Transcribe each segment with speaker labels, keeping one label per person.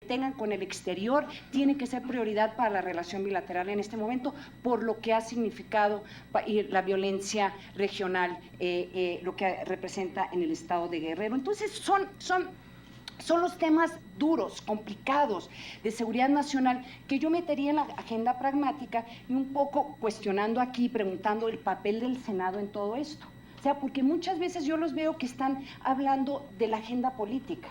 Speaker 1: tengan con el exterior tiene que ser prioridad para la relación bilateral en este momento, por lo que ha significado la violencia regional, lo que representa en el estado de Guerrero. Entonces, son los temas duros, complicados, de seguridad nacional, que yo metería en la agenda pragmática y un poco cuestionando aquí, preguntando el papel del Senado en todo esto. O sea, porque muchas veces yo los veo que están hablando de la agenda política.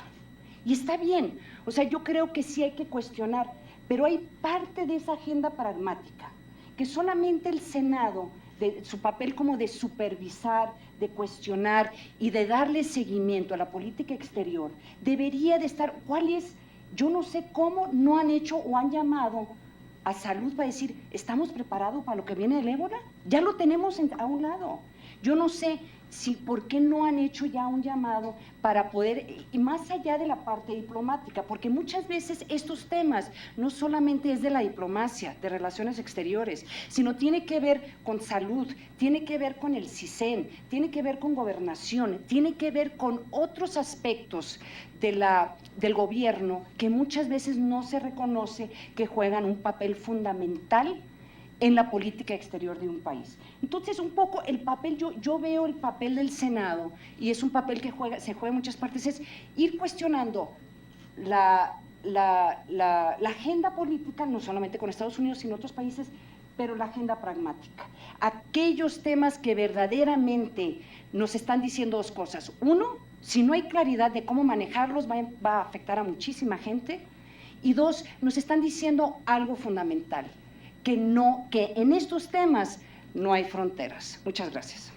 Speaker 1: Y está bien, o sea, yo creo que sí hay que cuestionar, pero hay parte de esa agenda pragmática, que solamente el Senado, de su papel como de supervisar, de cuestionar y de darle seguimiento a la política exterior, debería de estar. ¿Cuál es? Yo no sé cómo no han hecho o han llamado a salud para decir, ¿estamos preparados para lo que viene del ébola? Ya lo tenemos a un lado. Yo no sé si por qué no han hecho ya un llamado para poder, y más allá de la parte diplomática, porque muchas veces estos temas no solamente es de la diplomacia, de relaciones exteriores, sino tiene que ver con salud, tiene que ver con el CISEN, tiene que ver con gobernación, tiene que ver con otros aspectos del gobierno que muchas veces no se reconoce que juegan un papel fundamental en la política exterior de un país. Entonces, un poco el papel, yo veo el papel del Senado, y es un papel que se juega en muchas partes, es ir cuestionando la agenda política, no solamente con Estados Unidos, sino otros países, pero la agenda pragmática. Aquellos temas que verdaderamente nos están diciendo dos cosas. Uno, si no hay claridad de cómo manejarlos, va a afectar a muchísima gente. Y dos, nos están diciendo algo fundamental, que en estos temas no hay fronteras. Muchas gracias.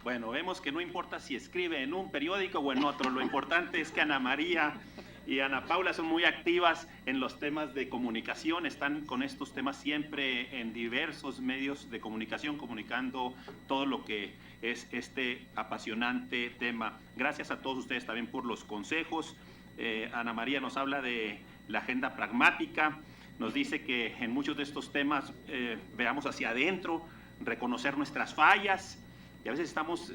Speaker 2: Bueno, vemos que no importa si escribe en un periódico o en otro, lo importante es que Ana María y Ana Paula son muy activas en los temas de comunicación, están con estos temas siempre en diversos medios de comunicación, comunicando todo lo que es este apasionante tema. Gracias a todos ustedes también por los consejos. Ana María nos habla de la agenda pragmática, nos dice que en muchos de estos temas veamos hacia adentro, reconocer nuestras fallas, y a veces estamos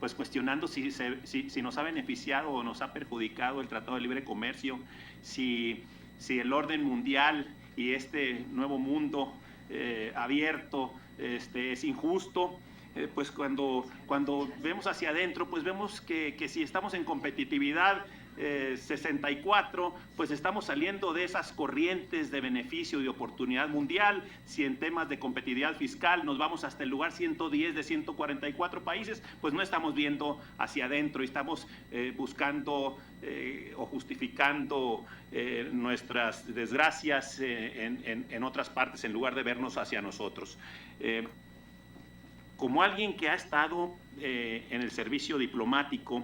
Speaker 2: pues cuestionando si nos ha beneficiado o nos ha perjudicado el Tratado de Libre Comercio, si el orden mundial y este nuevo mundo abierto es injusto. Pues cuando vemos hacia adentro, pues vemos que si estamos en competitividad 64, pues estamos saliendo de esas corrientes de beneficio y oportunidad mundial. Si en temas de competitividad fiscal nos vamos hasta el lugar 110 de 144 países, pues no estamos viendo hacia adentro y estamos buscando o justificando nuestras desgracias en otras partes en lugar de vernos hacia nosotros. Como alguien que ha estado en el servicio diplomático,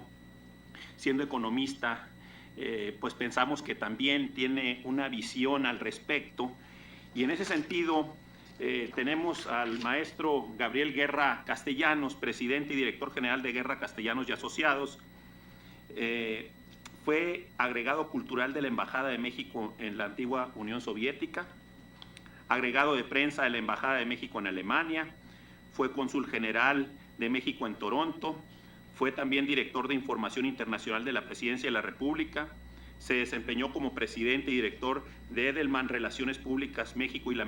Speaker 2: siendo economista, pues pensamos que también tiene una visión al respecto, y en ese sentido tenemos al maestro Gabriel Guerra Castellanos, presidente y director general de Guerra Castellanos y Asociados. Fue agregado cultural de la Embajada de México en la antigua Unión Soviética, agregado de prensa de la Embajada de México en Alemania, fue cónsul general de México en Toronto, fue también director de Información Internacional de la Presidencia de la República, se desempeñó como presidente y director de Edelman Relaciones Públicas México y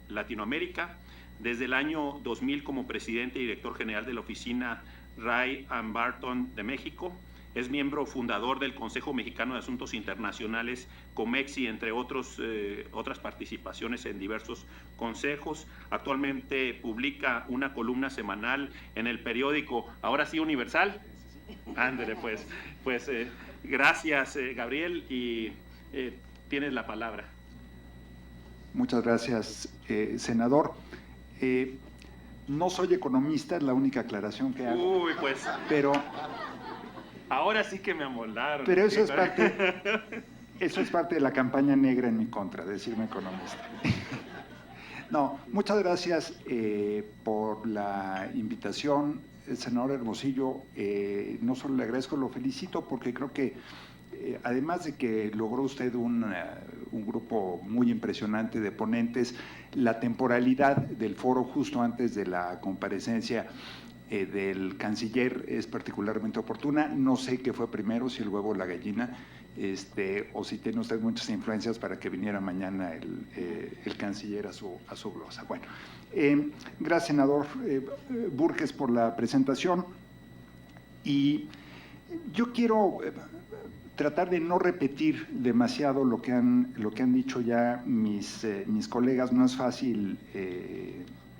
Speaker 2: Latinoamérica, desde el año 2000 como presidente y director general de la Oficina Ray and Barton de México, es miembro fundador del Consejo Mexicano de Asuntos Internacionales, COMEXI, entre otras participaciones en diversos consejos. Actualmente publica una columna semanal en el periódico, ahora sí, Universal. Ándele, pues gracias, Gabriel, y tienes la palabra.
Speaker 3: Muchas gracias, senador. No soy economista, es la única aclaración que hago.
Speaker 2: Uy, pues.
Speaker 3: Pero
Speaker 2: ahora sí que me amoldaron.
Speaker 3: Pero eso es parte de la campaña negra en mi contra, decirme economista. No, muchas gracias por la invitación, senador Hermosillo. No solo le agradezco, lo felicito porque creo que además de que logró usted un un grupo muy impresionante de ponentes. La temporalidad del foro justo antes de la comparecencia del canciller es particularmente oportuna. No sé qué fue primero, si el huevo o la gallina, o si tiene usted muchas influencias para que viniera mañana el canciller a su glosa. Bueno, gracias, senador Burges, por la presentación. Y yo quiero tratar de no repetir demasiado lo que han dicho ya mis colegas. No es fácil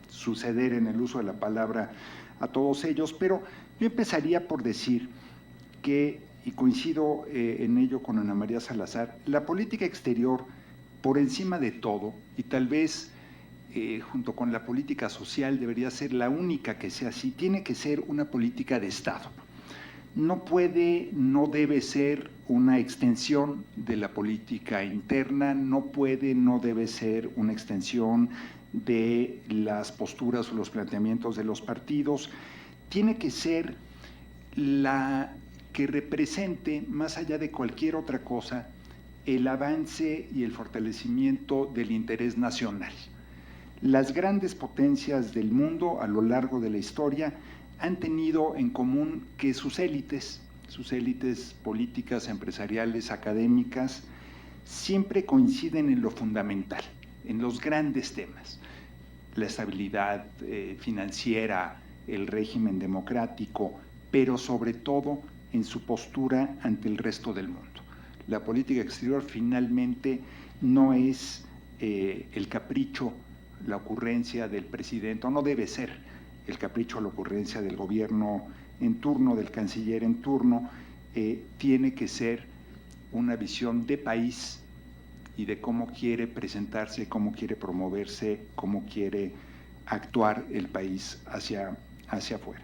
Speaker 3: suceder en el uso de la palabra a todos ellos, pero yo empezaría por decir que, y coincido en ello con Ana María Salazar, la política exterior, por encima de todo, y tal vez junto con la política social debería ser la única que sea así, tiene que ser una política de Estado. No puede, no debe ser una extensión de la política interna, no puede, no debe ser una extensión de las posturas o los planteamientos de los partidos. Tiene que ser la que represente, más allá de cualquier otra cosa, el avance y el fortalecimiento del interés nacional. Las grandes potencias del mundo a lo largo de la historia han tenido en común que sus élites políticas, empresariales, académicas, siempre coinciden en lo fundamental, en los grandes temas: la estabilidad financiera, el régimen democrático, pero sobre todo en su postura ante el resto del mundo. La política exterior finalmente no es el capricho, la ocurrencia del presidente, o no debe ser el capricho o la ocurrencia del gobierno en turno, del canciller en turno. Tiene que ser una visión de país y de cómo quiere presentarse, cómo quiere promoverse, cómo quiere actuar el país hacia afuera.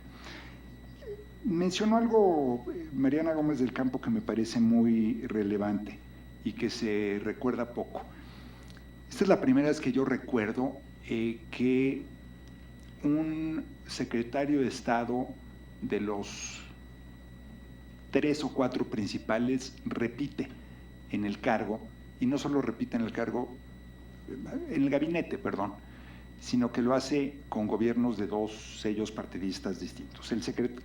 Speaker 3: Mencionó algo Mariana Gómez del Campo que me parece muy relevante y que se recuerda poco. Esta es la primera vez que yo recuerdo que un secretario de Estado de los 3 o 4 principales repite en el cargo, y no solo repite en el cargo, en el gabinete, perdón, sino que lo hace con gobiernos de 2 sellos partidistas distintos.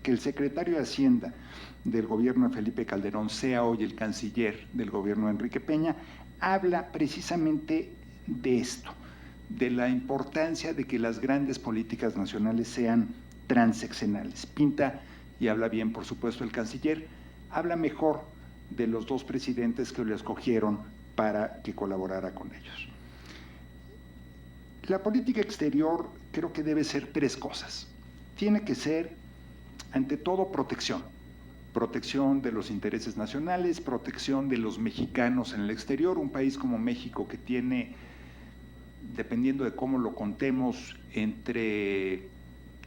Speaker 3: Que el secretario de Hacienda del gobierno de Felipe Calderón sea hoy el canciller del gobierno de Enrique Peña, habla precisamente de esto, de la importancia de que las grandes políticas nacionales sean transeccionales. Pinta, y habla bien, por supuesto, el canciller, habla mejor de los 2 presidentes que lo escogieron para que colaborara con ellos. La política exterior creo que debe ser 3 cosas. Tiene que ser, ante todo, protección de los intereses nacionales, protección de los mexicanos en el exterior. Un país como México, que tiene, dependiendo de cómo lo contemos, entre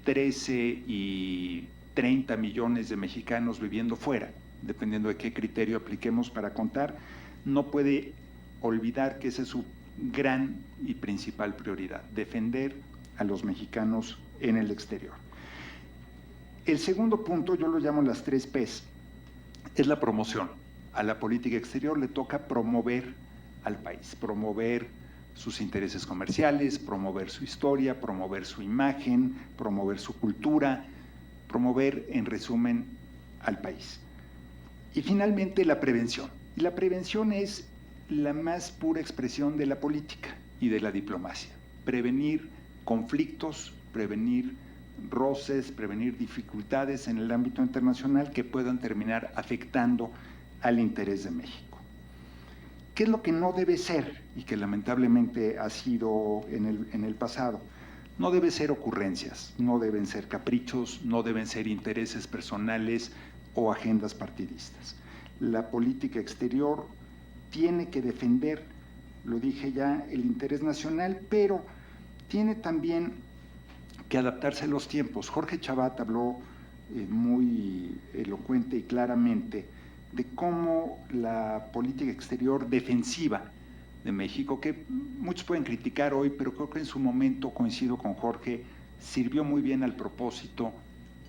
Speaker 3: 13 y 30 millones de mexicanos viviendo fuera, dependiendo de qué criterio apliquemos para contar, no puede olvidar que esa es su gran y principal prioridad: defender a los mexicanos en el exterior. El segundo punto, yo lo llamo las 3 P's, es la promoción. A la política exterior le toca promover al país, promover sus intereses comerciales, promover su historia, promover su imagen, promover su cultura, promover, en resumen, al país. Y finalmente, la prevención. Y la prevención es la más pura expresión de la política y de la diplomacia. Prevenir conflictos, prevenir roces, prevenir dificultades en el ámbito internacional que puedan terminar afectando al interés de México. ¿Qué es lo que no debe ser y que lamentablemente ha sido en el pasado? No debe ser ocurrencias, no deben ser caprichos, no deben ser intereses personales o agendas partidistas. La política exterior tiene que defender, lo dije ya, el interés nacional, pero tiene también que adaptarse a los tiempos. Jorge Chavat habló muy elocuente y claramente de cómo la política exterior defensiva de México, que muchos pueden criticar hoy, pero creo que en su momento, coincido con Jorge, sirvió muy bien al propósito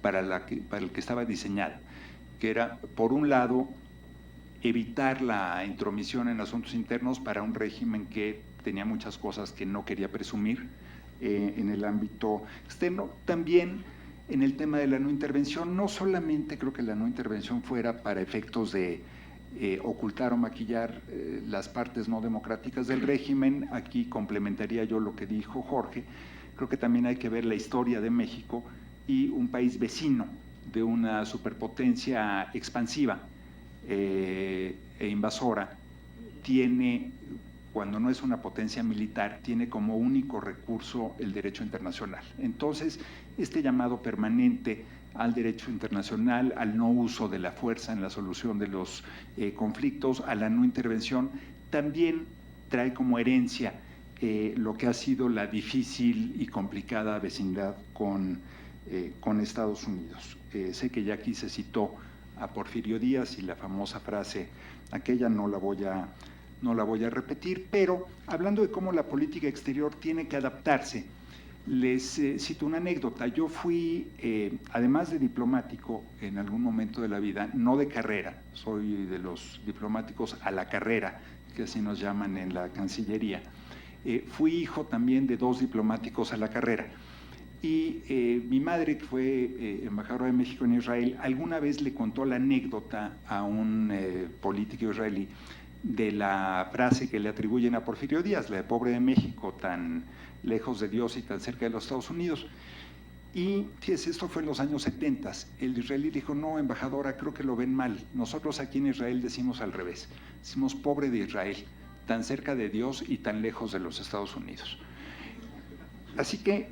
Speaker 3: para el que estaba diseñada, que era, por un lado, evitar la intromisión en asuntos internos para un régimen que tenía muchas cosas que no quería presumir en el ámbito externo. También en el tema de la no intervención, no solamente creo que la no intervención fuera para efectos de ocultar o maquillar las partes no democráticas del régimen. Aquí complementaría yo lo que dijo Jorge. Creo que también hay que ver la historia de México y un país vecino de una superpotencia expansiva e invasora tiene, cuando no es una potencia militar, tiene como único recurso el derecho internacional. Entonces, este llamado permanente al derecho internacional, al no uso de la fuerza en la solución de los conflictos, a la no intervención, también trae como herencia lo que ha sido la difícil y complicada vecindad con Estados Unidos. Sé que ya aquí se citó a Porfirio Díaz y la famosa frase aquella no la voy a repetir, pero hablando de cómo la política exterior tiene que adaptarse, les cito una anécdota. Yo fui, además de diplomático en algún momento de la vida, no de carrera, soy de los diplomáticos a la carrera, que así nos llaman en la Cancillería. Fui hijo también de 2 diplomáticos a la carrera. Y mi madre, que fue embajadora de México en Israel, alguna vez le contó la anécdota a un político israelí de la frase que le atribuyen a Porfirio Díaz, la de pobre de México, tan lejos de Dios y tan cerca de los Estados Unidos. Y fíjese, esto fue en los años 70. El israelí dijo, no, embajadora, creo que lo ven mal. Nosotros aquí en Israel decimos al revés, decimos pobre de Israel, tan cerca de Dios y tan lejos de los Estados Unidos. Así que,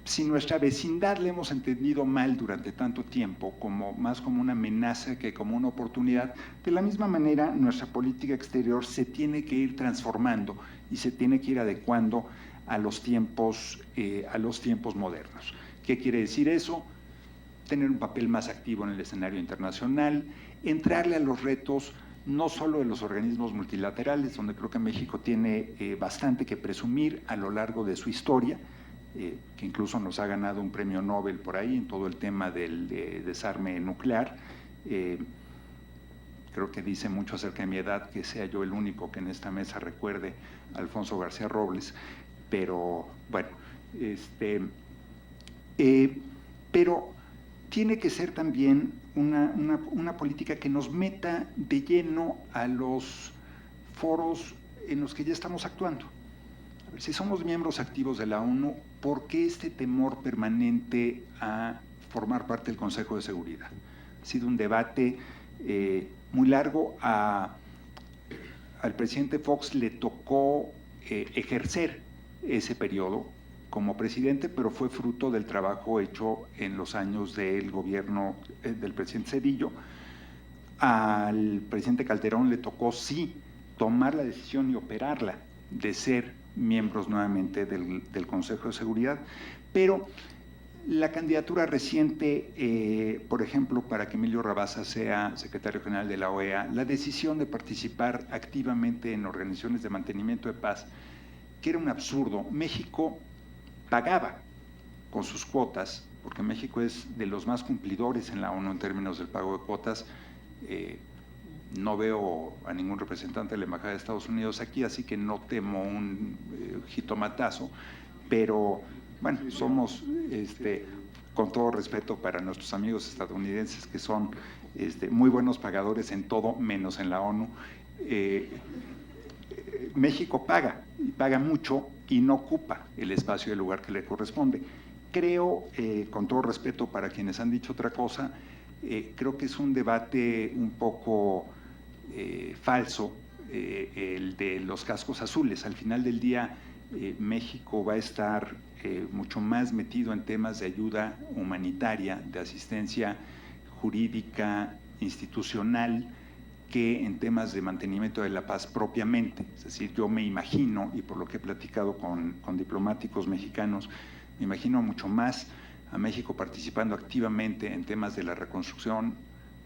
Speaker 3: si nuestra vecindad la hemos entendido mal durante tanto tiempo, más como una amenaza que como una oportunidad, de la misma manera nuestra política exterior se tiene que ir transformando y se tiene que ir adecuando a los tiempos modernos. ¿Qué quiere decir eso? Tener un papel más activo en el escenario internacional, entrarle a los retos no solo de los organismos multilaterales, donde creo que México tiene bastante que presumir a lo largo de su historia, que incluso nos ha ganado un premio Nobel por ahí en todo el tema del desarme nuclear. Creo que dice mucho acerca de mi edad que sea yo el único que en esta mesa recuerde a Alfonso García Robles, pero bueno, pero tiene que ser también una política que nos meta de lleno a los foros en los que ya estamos actuando. Si somos miembros activos de la ONU, ¿por qué este temor permanente a formar parte del Consejo de Seguridad? Ha sido un debate muy largo. Al presidente Fox le tocó ejercer ese periodo como presidente, pero fue fruto del trabajo hecho en los años del gobierno del presidente Zedillo. Al presidente Calderón le tocó sí tomar la decisión y operarla de ser miembros nuevamente del Consejo de Seguridad, pero la candidatura reciente, por ejemplo, para que Emilio Rabasa sea secretario general de la OEA, la decisión de participar activamente en organizaciones de mantenimiento de paz, que era un absurdo. México pagaba con sus cuotas, porque México es de los más cumplidores en la ONU en términos del pago de cuotas. No veo a ningún representante de la Embajada de Estados Unidos aquí, así que no temo un jitomatazo, pero bueno, somos, con todo respeto para nuestros amigos estadounidenses, que son muy buenos pagadores en todo, menos en la ONU, México paga, y paga mucho, y no ocupa el espacio y el lugar que le corresponde. Creo, con todo respeto para quienes han dicho otra cosa, creo que es un debate un poco falso, el de los cascos azules. Al final del día, México va a estar mucho más metido en temas de ayuda humanitaria, de asistencia jurídica, institucional, que en temas de mantenimiento de la paz propiamente. Es decir, yo me imagino, y por lo que he platicado con diplomáticos mexicanos, me imagino mucho más a México participando activamente en temas de la reconstrucción,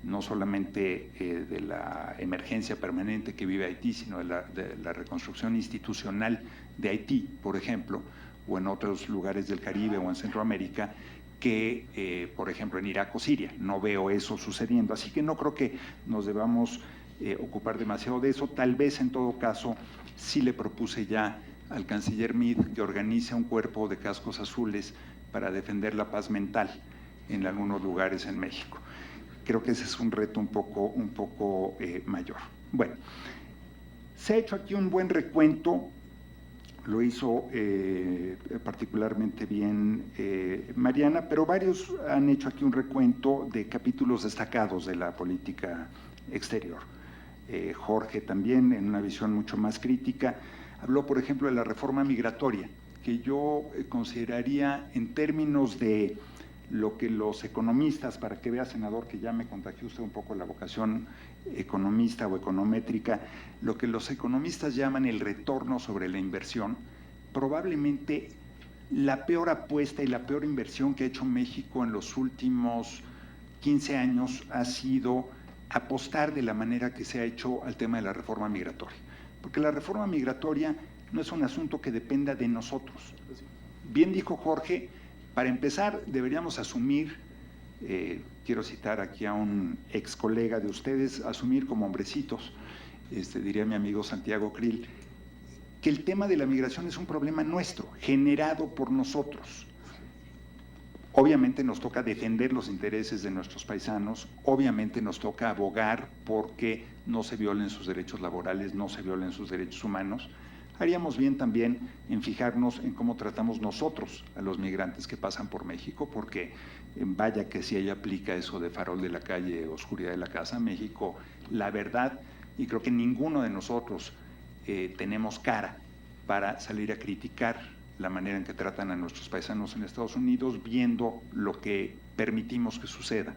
Speaker 3: no solamente de la emergencia permanente que vive Haití, sino de la reconstrucción institucional de Haití, por ejemplo, o en otros lugares del Caribe o en Centroamérica, que, por ejemplo, en Irak o Siria. No veo eso sucediendo, así que no creo que nos debamos ocupar demasiado de eso. Tal vez, en todo caso, sí le propuse ya al canciller Meade que organice un cuerpo de cascos azules para defender la paz mental en algunos lugares en México. Creo que ese es un reto un poco mayor. Bueno, se ha hecho aquí un buen recuento, lo hizo particularmente bien Mariana, pero varios han hecho aquí un recuento de capítulos destacados de la política exterior. Jorge también, en una visión mucho más crítica, habló, por ejemplo, de la reforma migratoria, que yo consideraría en términos de lo que los economistas, para que vea, senador, que ya me contagió usted un poco la vocación economista o econométrica, lo que los economistas llaman el retorno sobre la inversión, probablemente la peor apuesta y la peor inversión que ha hecho México en los últimos 15 años ha sido apostar de la manera que se ha hecho al tema de la reforma migratoria. Porque la reforma migratoria no es un asunto que dependa de nosotros. Bien dijo Jorge, para empezar deberíamos asumir, quiero citar aquí a un ex colega de ustedes, asumir como hombrecitos, diría mi amigo Santiago Krill, que el tema de la migración es un problema nuestro, generado por nosotros. Obviamente nos toca defender los intereses de nuestros paisanos, obviamente nos toca abogar porque no se violen sus derechos laborales, no se violen sus derechos humanos. Haríamos bien también en fijarnos en cómo tratamos nosotros a los migrantes que pasan por México, porque vaya que si ella aplica eso de farol de la calle, oscuridad de la casa, México, la verdad, y creo que ninguno de nosotros tenemos cara para salir a criticar la manera en que tratan a nuestros paisanos en Estados Unidos, viendo lo que permitimos que suceda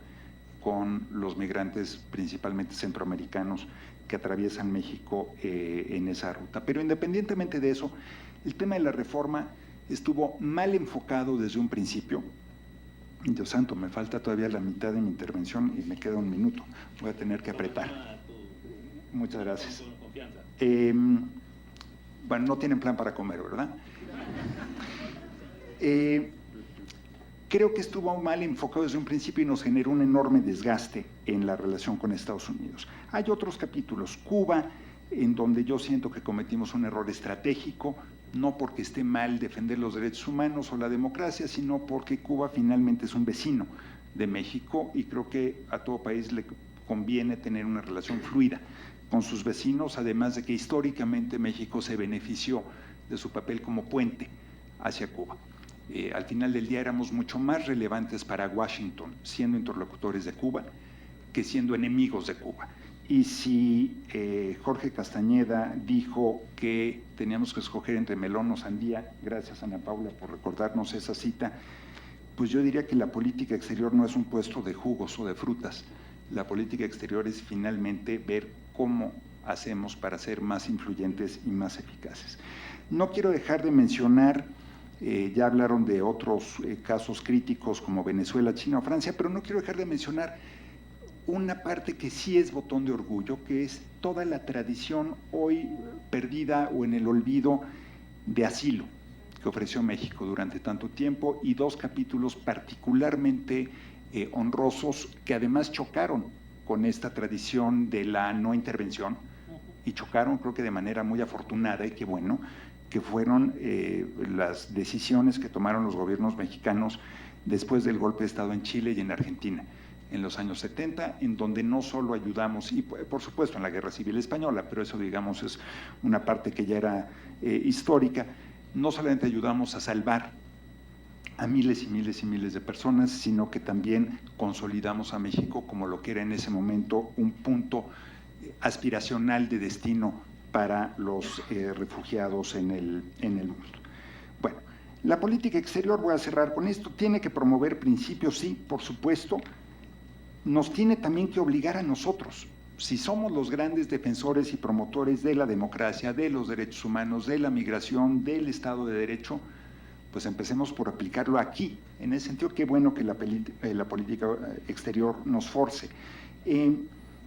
Speaker 3: con los migrantes, principalmente centroamericanos, que atraviesan México en esa ruta. Pero independientemente de eso, el tema de la reforma estuvo mal enfocado desde un principio. Dios santo, me falta todavía la mitad de mi intervención y me queda un minuto. Voy a tener que apretar. Muchas gracias. Bueno, no tienen plan para comer, ¿verdad? Creo que estuvo mal enfocado desde un principio y nos generó un enorme desgaste en la relación con Estados Unidos. Hay otros capítulos, Cuba, en donde yo siento que cometimos un error estratégico, no porque esté mal defender los derechos humanos o la democracia, sino porque Cuba finalmente es un vecino de México y creo que a todo país le conviene tener una relación fluida con sus vecinos, además de que históricamente México se benefició de su papel como puente hacia Cuba. Al final del día éramos mucho más relevantes para Washington siendo interlocutores de Cuba que siendo enemigos de Cuba. Y si Jorge Castañeda dijo que teníamos que escoger entre melón o sandía, gracias Ana Paula por recordarnos esa cita, pues yo diría que la política exterior no es un puesto de jugos o de frutas. La política exterior es finalmente ver cómo hacemos para ser más influyentes y más eficaces. No quiero dejar de mencionar, ya hablaron de otros casos críticos como Venezuela, China o Francia, pero no quiero dejar de mencionar una parte que sí es botón de orgullo, que es toda la tradición hoy perdida o en el olvido de asilo que ofreció México durante tanto tiempo y dos capítulos particularmente honrosos que además chocaron con esta tradición de la no intervención y chocaron creo que de manera muy afortunada y qué bueno, que fueron las decisiones que tomaron los gobiernos mexicanos después del golpe de Estado en Chile y en Argentina en los años 70, en donde no solo ayudamos, y por supuesto en la Guerra Civil Española, pero eso digamos es una parte que ya era histórica, no solamente ayudamos a salvar a miles y miles y miles de personas, sino que también consolidamos a México como lo que era en ese momento un punto aspiracional de destino para los refugiados en el mundo. Bueno, la política exterior, voy a cerrar con esto, tiene que promover principios, sí, por supuesto, nos tiene también que obligar a nosotros, si somos los grandes defensores y promotores de la democracia, de los derechos humanos, de la migración, del Estado de Derecho, pues empecemos por aplicarlo aquí. En ese sentido, qué bueno que la política exterior nos force.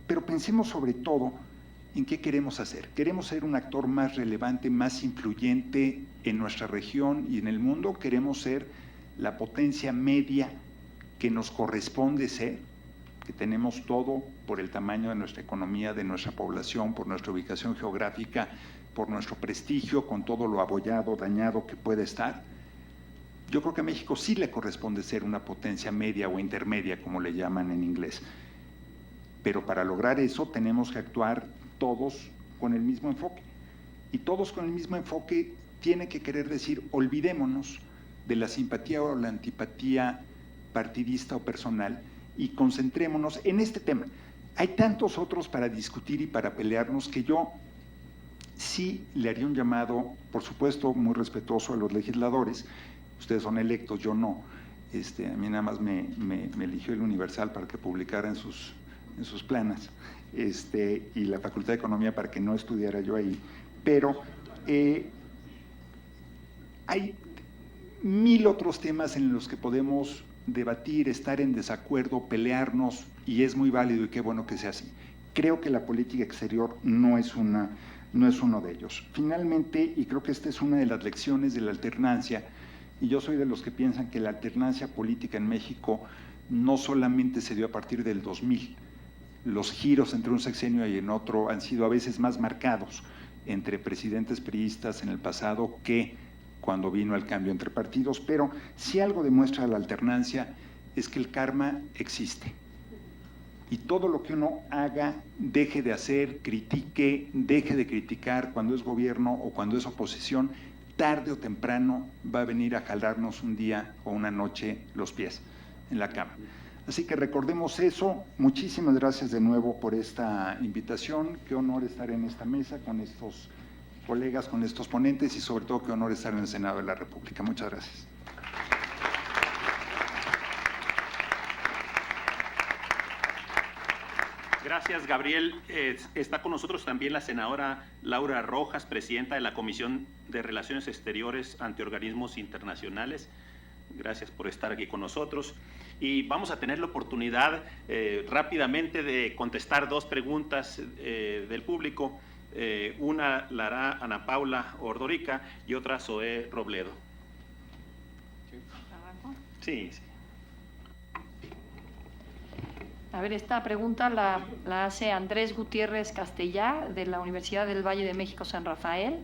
Speaker 3: Pero pensemos sobre todo en qué queremos hacer. ¿Queremos ser un actor más relevante, más influyente en nuestra región y en el mundo? ¿Queremos ser la potencia media que nos corresponde ser? que tenemos todo por el tamaño de nuestra economía, de nuestra población, por nuestra ubicación geográfica, por nuestro prestigio, con todo lo abollado, dañado que puede estar. Yo creo que a México sí le corresponde ser una potencia media o intermedia, como le llaman en inglés. Pero para lograr eso tenemos que actuar todos con el mismo enfoque. Y todos con el mismo enfoque tiene que querer decir, olvidémonos de la simpatía o la antipatía partidista o personal y concentrémonos en este tema. Hay tantos otros para discutir y para pelearnos que yo sí le haría un llamado, por supuesto, muy respetuoso a los legisladores. Ustedes son electos, yo no. A mí nada más me eligió el Universal para que publicara en sus planas, y la Facultad de Economía para que no estudiara yo ahí. Pero hay 1000 otros temas en los que podemos debatir, estar en desacuerdo, pelearnos, y es muy válido y qué bueno que sea así. Creo que la política exterior no es uno de ellos. Finalmente, y creo que esta es una de las lecciones de la alternancia, y yo soy de los que piensan que la alternancia política en México no solamente se dio a partir del 2000, los giros entre un sexenio y en otro han sido a veces más marcados entre presidentes priistas en el pasado que cuando vino el cambio entre partidos, pero si algo demuestra la alternancia es que el karma existe. Y todo lo que uno haga, deje de hacer, critique, deje de criticar cuando es gobierno o cuando es oposición, tarde o temprano va a venir a jalarnos un día o una noche los pies en la cama. Así que recordemos eso. Muchísimas gracias de nuevo por esta invitación. Qué honor estar en esta mesa con estos colegas, con estos ponentes y sobre todo qué honor estar en el Senado de la República. Muchas gracias.
Speaker 2: Gracias, Gabriel. Está con nosotros también la senadora Laura Rojas, presidenta de la Comisión de Relaciones Exteriores ante Organismos Internacionales. Gracias por estar aquí con nosotros. Y vamos a tener la oportunidad rápidamente de contestar 2 preguntas del público. Una la hará Ana Paula Ordorica y otra Zoé Robledo. Sí, sí.
Speaker 4: A ver, esta pregunta la hace Andrés Gutiérrez Castellá, de la Universidad del Valle de México San Rafael,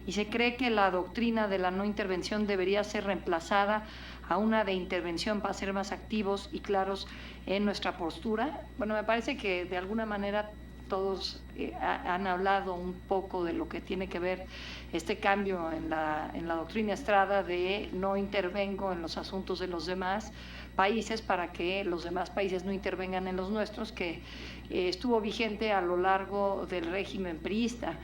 Speaker 4: y se cree que la doctrina de la no intervención debería ser reemplazada a una de intervención para ser más activos y claros en nuestra postura. Bueno, me parece que de alguna manera todos han hablado un poco de lo que tiene que ver este cambio en la doctrina Estrada de no intervengo en los asuntos de los demás países para que los demás países no intervengan en los nuestros, que estuvo vigente a lo largo del régimen priista,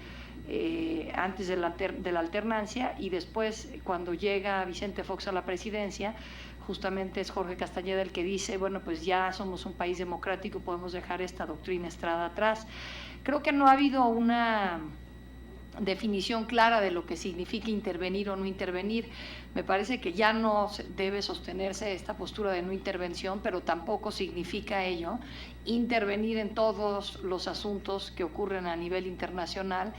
Speaker 4: antes de la alternancia, y después cuando llega Vicente Fox a la presidencia, justamente es Jorge Castañeda el que dice, bueno, pues ya somos un país democrático, podemos dejar esta doctrina Estrada atrás. Creo que no ha habido una definición clara de lo que significa intervenir o no intervenir. Me parece que ya no debe sostenerse esta postura de no intervención, pero tampoco significa ello intervenir en todos los asuntos que ocurren a nivel internacional,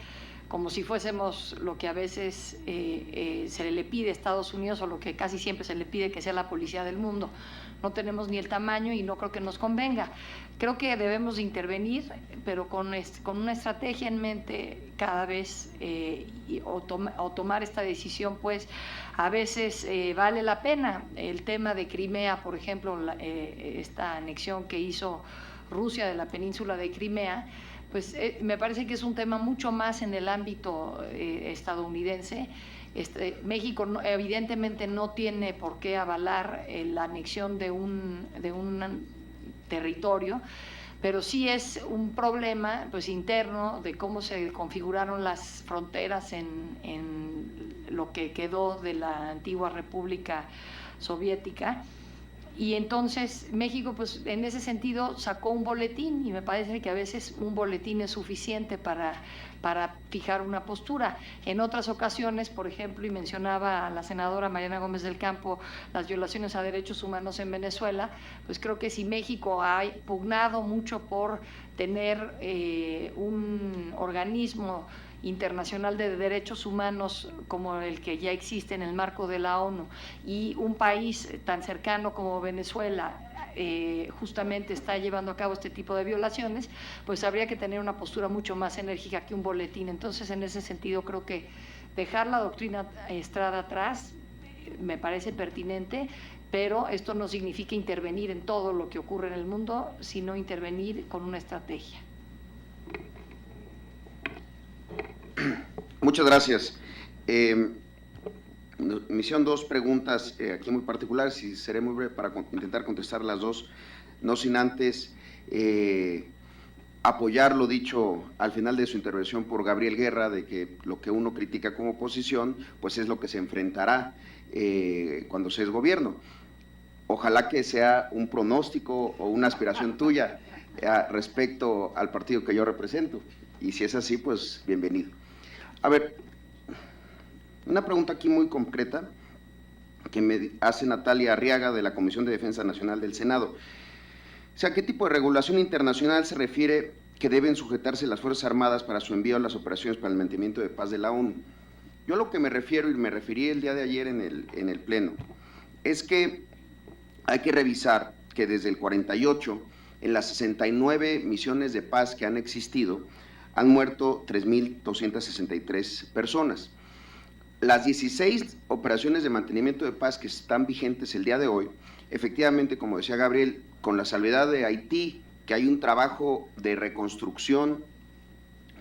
Speaker 4: como si fuésemos lo que a veces se le pide a Estados Unidos o lo que casi siempre se le pide, que sea la policía del mundo. No tenemos ni el tamaño y no creo que nos convenga. Creo que debemos de intervenir, pero con una estrategia en mente cada vez, o tomar esta decisión, pues a veces vale la pena. El tema de Crimea, por ejemplo, esta anexión que hizo Rusia de la península de Crimea, pues me parece que es un tema mucho más en el ámbito estadounidense. México evidentemente no tiene por qué avalar la anexión de un territorio, pero sí es un problema pues interno de cómo se configuraron las fronteras en lo que quedó de la antigua República Soviética. Y entonces México, pues en ese sentido, sacó un boletín, y me parece que a veces un boletín es suficiente para fijar una postura. En otras ocasiones, por ejemplo, y mencionaba a la senadora Mariana Gómez del Campo las violaciones a derechos humanos en Venezuela, pues creo que si México ha pugnado mucho por tener un organismo internacional de derechos humanos como el que ya existe en el marco de la ONU, y un país tan cercano como Venezuela justamente está llevando a cabo este tipo de violaciones, pues habría que tener una postura mucho más enérgica que un boletín. Entonces, en ese sentido, creo que dejar la doctrina Estrada atrás me parece pertinente, pero esto no significa intervenir en todo lo que ocurre en el mundo, sino intervenir con una estrategia.
Speaker 5: Muchas gracias. Me hicieron dos preguntas aquí muy particulares y seré muy breve para intentar contestar las dos, no sin antes apoyar lo dicho al final de su intervención por Gabriel Guerra, de que lo que uno critica como oposición, pues es lo que se enfrentará cuando se es gobierno. Ojalá que sea un pronóstico o una aspiración tuya respecto al partido que yo represento, y si es así, pues bienvenido. A ver, una pregunta aquí muy concreta que me hace Natalia Arriaga de la Comisión de Defensa Nacional del Senado. O sea, ¿qué tipo de regulación internacional se refiere que deben sujetarse las Fuerzas Armadas para su envío a las operaciones para el mantenimiento de paz de la ONU? Yo lo que me refiero, y me referí el día de ayer en el Pleno, es que hay que revisar que desde el 48, en las 69 misiones de paz que han existido, han muerto 3.263 personas. Las 16 operaciones de mantenimiento de paz que están vigentes el día de hoy, efectivamente, como decía Gabriel, con la salvedad de Haití, que hay un trabajo de reconstrucción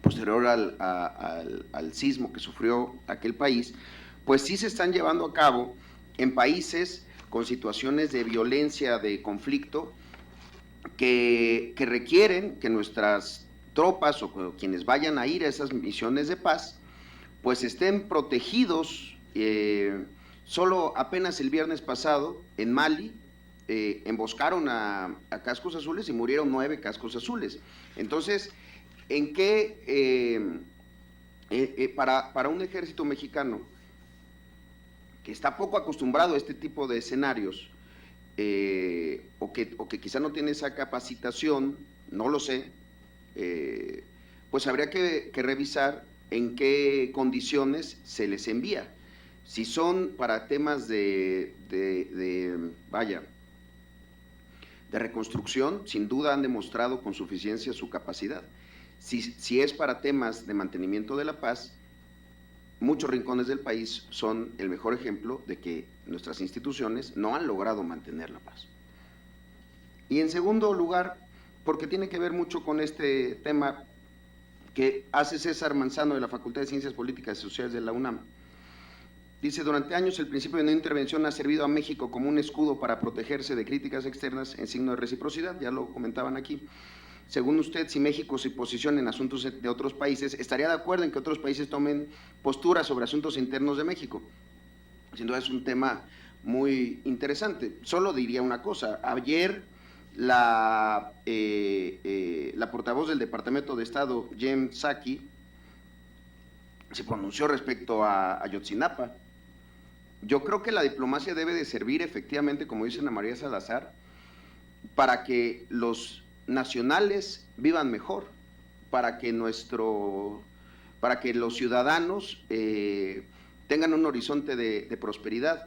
Speaker 5: posterior al sismo que sufrió aquel país, pues sí se están llevando a cabo en países con situaciones de violencia, de conflicto, que requieren que nuestras tropas o quienes vayan a ir a esas misiones de paz, pues estén protegidos. Solo apenas el viernes pasado, en Mali, emboscaron a cascos azules y murieron 9 cascos azules. Entonces, ¿en qué, para un ejército mexicano que está poco acostumbrado a este tipo de escenarios, o que quizá no tiene esa capacitación, no lo sé, pues habría que revisar en qué condiciones se les envía? Si son para temas de reconstrucción, sin duda han demostrado con suficiencia su capacidad. Si es para temas de mantenimiento de la paz, muchos rincones del país son el mejor ejemplo de que nuestras instituciones no han logrado mantener la paz. Y en segundo lugar, porque tiene que ver mucho con este tema que hace César Manzano de la Facultad de Ciencias Políticas y Sociales de la UNAM. Dice: durante años el principio de no intervención ha servido a México como un escudo para protegerse de críticas externas en signo de reciprocidad, ya lo comentaban aquí. Según usted, si México se posiciona en asuntos de otros países, ¿estaría de acuerdo en que otros países tomen posturas sobre asuntos internos de México? Sin duda es un tema muy interesante. Solo diría una cosa: ayer la portavoz del Departamento de Estado, Jen Psaki, se pronunció respecto a Ayotzinapa. Yo creo que la diplomacia debe de servir efectivamente, como dice Ana María Salazar, para que los nacionales vivan mejor, para que los ciudadanos tengan un horizonte de prosperidad.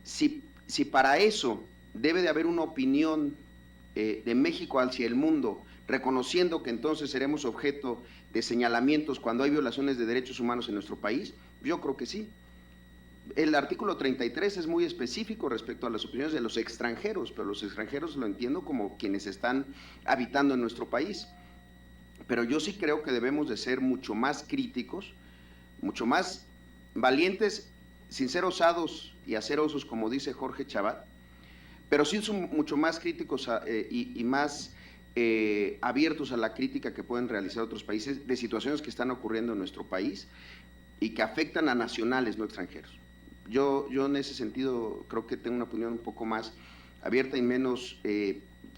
Speaker 5: Si para eso debe de haber una opinión de México hacia el mundo, reconociendo que entonces seremos objeto de señalamientos cuando hay violaciones de derechos humanos en nuestro país, yo creo que sí. El artículo 33 es muy específico respecto a las opiniones de los extranjeros, pero los extranjeros lo entiendo como quienes están habitando en nuestro país. Pero yo sí creo que debemos de ser mucho más críticos, mucho más valientes, sin ser osados y acerosos, como dice Jorge Chabat, pero sí son mucho más críticos y más abiertos a la crítica que pueden realizar otros países de situaciones que están ocurriendo en nuestro país y que afectan a nacionales, no extranjeros. Yo en ese sentido creo que tengo una opinión un poco más abierta y menos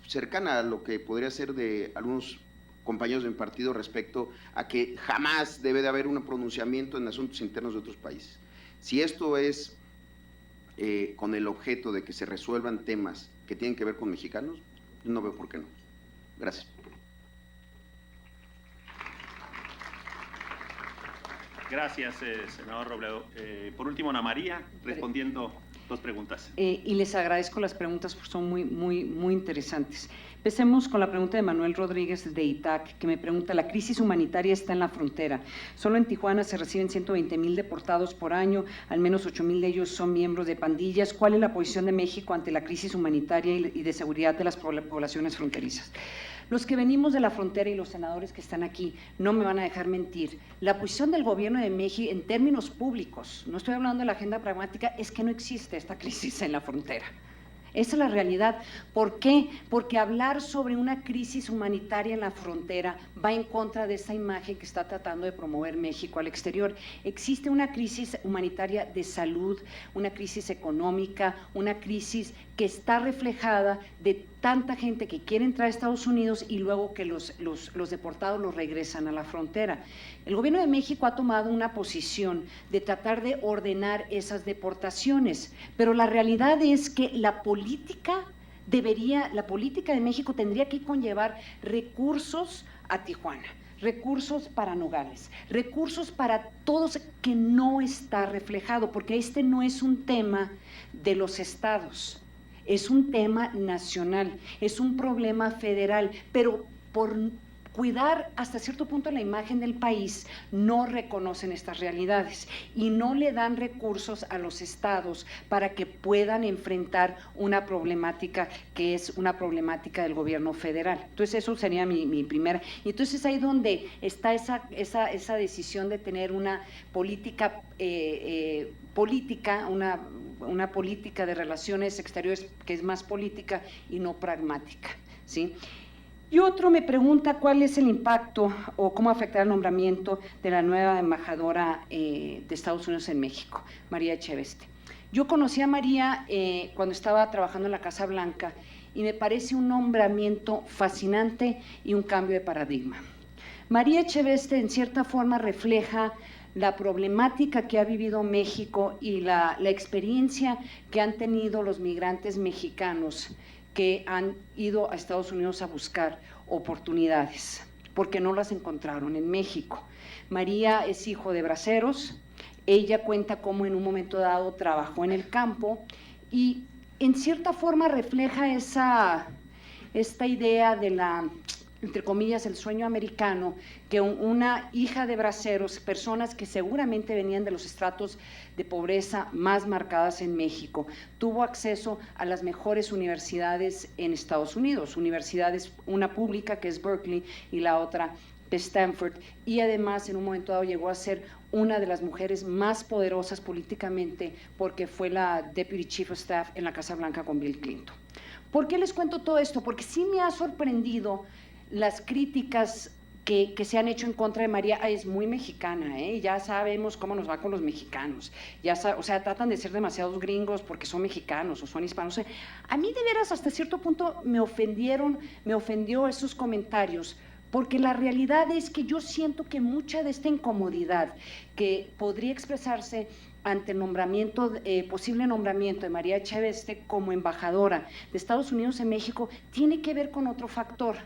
Speaker 5: cercana a lo que podría ser de algunos compañeros de mi partido respecto a que jamás debe de haber un pronunciamiento en asuntos internos de otros países. Si esto es con el objeto de que se resuelvan temas que tienen que ver con mexicanos, no veo por qué no. Gracias.
Speaker 2: Gracias, senador Robledo. Por último, Ana María, respondiendo dos preguntas.
Speaker 1: Y les agradezco las preguntas porque son muy interesantes. Empecemos con la pregunta de Manuel Rodríguez de ITAC, que me pregunta: la crisis humanitaria está en la frontera. Solo en Tijuana se reciben 120,000 deportados por año, al menos 8,000 de ellos son miembros de pandillas. ¿Cuál es la posición de México ante la crisis humanitaria y de seguridad de las poblaciones fronterizas? Los que venimos de la frontera y los senadores que están aquí no me van a dejar mentir. La posición del gobierno de México en términos públicos, no estoy hablando de la agenda pragmática, es que no existe esta crisis en la frontera. Esa es la realidad. ¿Por qué? Porque hablar sobre una crisis humanitaria en la frontera va en contra de esa imagen que está tratando de promover México al exterior. Existe una crisis humanitaria de salud, una crisis económica, una crisis que está reflejada de tanta gente que quiere entrar a Estados Unidos y luego que los deportados los regresan a la frontera. El gobierno de México ha tomado una posición de tratar de ordenar esas deportaciones, pero la realidad es que la política de México tendría que conllevar recursos a Tijuana, recursos para Nogales, recursos para todos, que no está reflejado, porque este no es un tema de los estados, es un tema nacional, es un problema federal, pero por cuidar hasta cierto punto la imagen del país, no reconocen estas realidades y no le dan recursos a los estados para que puedan enfrentar una problemática que es una problemática del gobierno federal. Entonces eso sería mi primera. Y entonces ahí donde está esa decisión de tener una política una política de relaciones exteriores que es más política y no pragmática, ¿sí? Y otro me pregunta cuál es el impacto o cómo afectará el nombramiento de la nueva embajadora de Estados Unidos en México, María Echeveste. Yo conocí a María cuando estaba trabajando en la Casa Blanca y me parece un nombramiento fascinante y un cambio de paradigma. María Echeveste en cierta forma refleja la problemática que ha vivido México y la experiencia que han tenido los migrantes mexicanos que han ido a Estados Unidos a buscar oportunidades, porque no las encontraron en México. María es hijo de braceros, ella cuenta cómo en un momento dado trabajó en el campo y en cierta forma refleja esta idea de entre comillas, el sueño americano, que una hija de braceros, personas que seguramente venían de los estratos de pobreza más marcadas en México, tuvo acceso a las mejores universidades en Estados Unidos, universidades, una pública que es Berkeley y la otra Stanford, y además en un momento dado llegó a ser una de las mujeres más poderosas políticamente porque fue la Deputy Chief of Staff en la Casa Blanca con Bill Clinton. ¿Por qué les cuento todo esto? Porque sí me ha sorprendido las críticas que se han hecho en contra de María. Es muy mexicana, ya sabemos cómo nos va con los mexicanos, o sea, tratan de ser demasiados gringos porque son mexicanos o son hispanos. A mí de veras hasta cierto punto me ofendió esos comentarios, porque la realidad es que yo siento que mucha de esta incomodidad que podría expresarse ante el posible nombramiento de María Echeveste como embajadora de Estados Unidos en México tiene que ver con otro factor.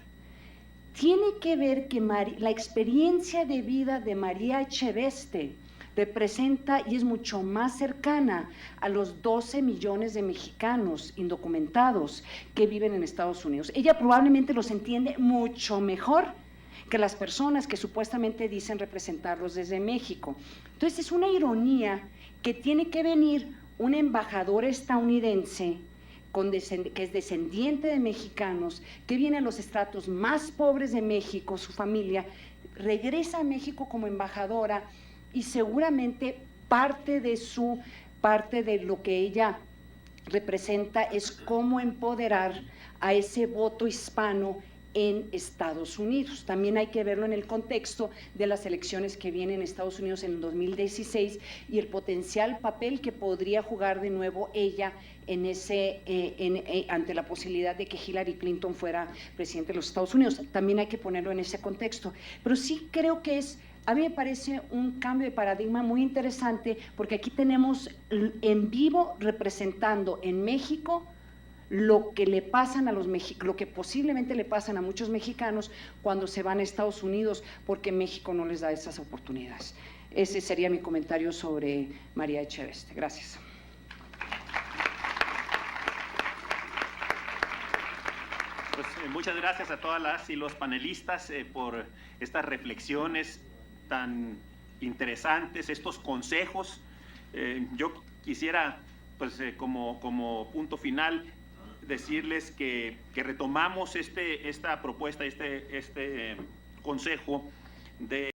Speaker 1: Tiene que ver que la experiencia de vida de María Echeveste representa y es mucho más cercana a los 12 millones de mexicanos indocumentados que viven en Estados Unidos. Ella probablemente los entiende mucho mejor que las personas que supuestamente dicen representarlos desde México. Entonces es una ironía que tiene que venir un embajador estadounidense que es descendiente de mexicanos, que viene a los estratos más pobres de México, su familia, regresa a México como embajadora y seguramente parte de lo que ella representa es cómo empoderar a ese voto hispano en Estados Unidos. También hay que verlo en el contexto de las elecciones que vienen en Estados Unidos en el 2016 y el potencial papel que podría jugar de nuevo ella ante la posibilidad de que Hillary Clinton fuera presidente de los Estados Unidos. También hay que ponerlo en ese contexto. Pero sí creo que a mí me parece un cambio de paradigma muy interesante, porque aquí tenemos en vivo representando en México lo que posiblemente le pasan a muchos mexicanos cuando se van a Estados Unidos, porque México no les da esas oportunidades. Ese sería mi comentario sobre María Echeveste. Gracias.
Speaker 2: Pues muchas gracias a todas las y los panelistas por estas reflexiones tan interesantes, estos consejos. Yo quisiera, pues como punto final, decirles que retomamos esta propuesta, este consejo de